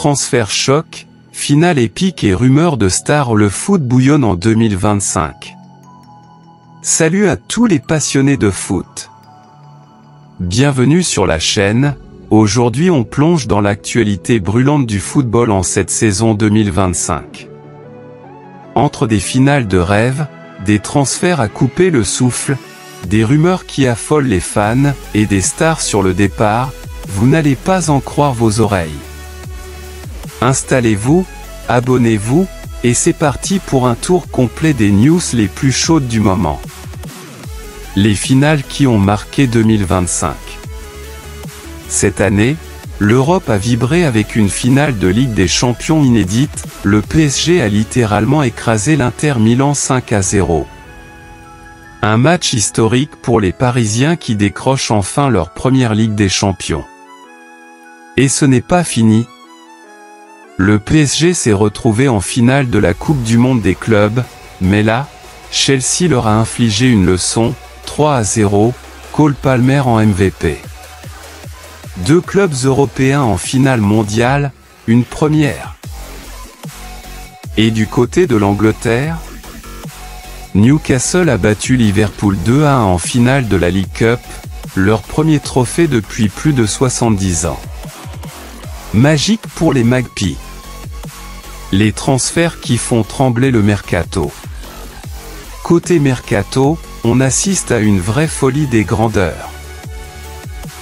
Transfert choc, finale épique et rumeurs de stars, le foot bouillonne en 2025. Salut à tous les passionnés de foot. Bienvenue sur la chaîne. Aujourd'hui on plonge dans l'actualité brûlante du football en cette saison 2025. Entre des finales de rêve, des transferts à couper le souffle, des rumeurs qui affolent les fans, et des stars sur le départ, vous n'allez pas en croire vos oreilles. Installez-vous, abonnez-vous, et c'est parti pour un tour complet des news les plus chaudes du moment. Les finales qui ont marqué 2025. Cette année, l'Europe a vibré avec une finale de Ligue des Champions inédite, le PSG a littéralement écrasé l'Inter Milan 5-0. Un match historique pour les Parisiens qui décrochent enfin leur première Ligue des Champions. Et ce n'est pas fini. Le PSG s'est retrouvé en finale de la Coupe du Monde des clubs, mais là, Chelsea leur a infligé une leçon, 3-0, Cole Palmer en MVP. Deux clubs européens en finale mondiale, une première. Et du côté de l'Angleterre, Newcastle a battu Liverpool 2-1 en finale de la League Cup, leur premier trophée depuis plus de 70 ans. Magique pour les Magpies. Les transferts qui font trembler le mercato. Côté mercato, on assiste à une vraie folie des grandeurs.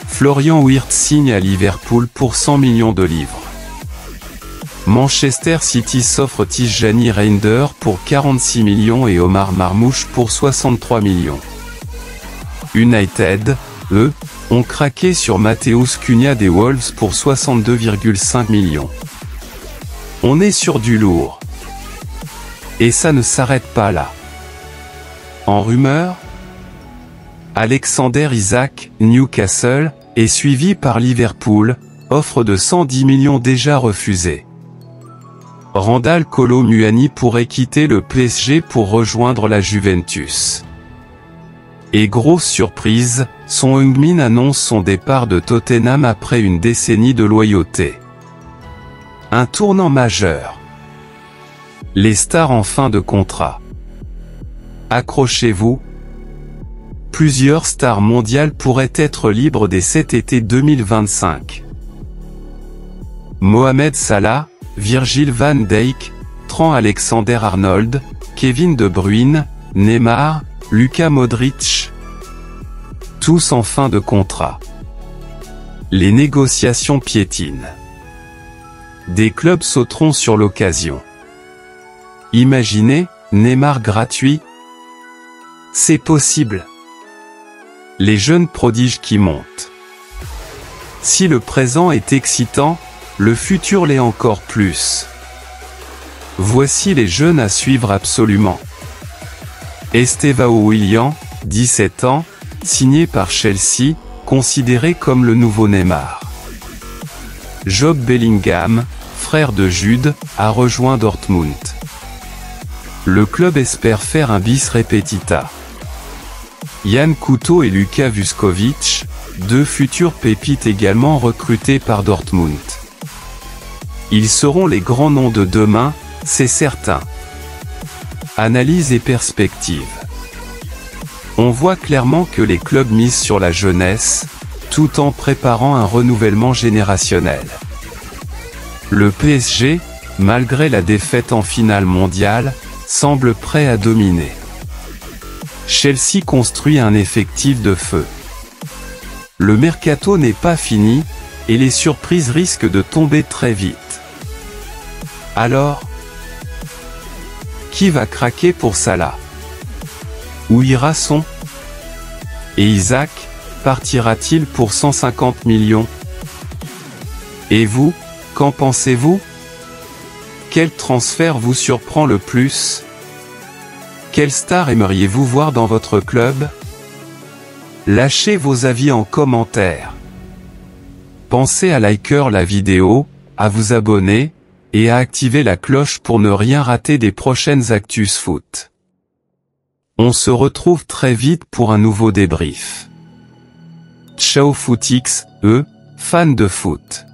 Florian Wirtz signe à Liverpool pour 100 millions de livres. Manchester City s'offre Tijjani Reinders pour 46 millions et Omar Marmoush pour 63 millions. United, eux, ont craqué sur Matheus Cunha des Wolves pour 62,5 millions. On est sur du lourd. Et ça ne s'arrête pas là. En rumeur, Alexander Isak, Newcastle, est suivi par Liverpool, offre de 110 millions déjà refusée. Randal Kolo Muani pourrait quitter le PSG pour rejoindre la Juventus. Et grosse surprise, Son Heung-min annonce son départ de Tottenham après une décennie de loyauté. Un tournant majeur. Les stars en fin de contrat. Accrochez-vous. Plusieurs stars mondiales pourraient être libres dès cet été 2025. Mohamed Salah, Virgil van Dijk, Trent Alexander-Arnold, Kevin De Bruyne, Neymar, Luka Modric. Tous en fin de contrat. Les négociations piétinent. Des clubs sauteront sur l'occasion. Imaginez, Neymar gratuit. C'est possible. Les jeunes prodiges qui montent. Si le présent est excitant, le futur l'est encore plus. Voici les jeunes à suivre absolument. Estevao Willian, 17 ans, signé par Chelsea, considéré comme le nouveau Neymar. Job Bellingham, frère de Jude, a rejoint Dortmund. Le club espère faire un bis repetita. Jan Couto et Luka Vuskovic, deux futurs pépites également recrutés par Dortmund. Ils seront les grands noms de demain, c'est certain. Analyse et perspective. On voit clairement que les clubs misent sur la jeunesse, tout en préparant un renouvellement générationnel. Le PSG, malgré la défaite en finale mondiale, semble prêt à dominer. Chelsea construit un effectif de feu. Le mercato n'est pas fini, et les surprises risquent de tomber très vite. Alors, qui va craquer pour Salah? Où ira Son? Et Isak, partira-t-il pour 150 millions? Et vous, qu'en pensez-vous? Quel transfert vous surprend le plus? Quelle star aimeriez-vous voir dans votre club? Lâchez vos avis en commentaire. Pensez à liker la vidéo, à vous abonner, et à activer la cloche pour ne rien rater des prochaines actus foot. On se retrouve très vite pour un nouveau débrief. Ciao footix, fans de foot.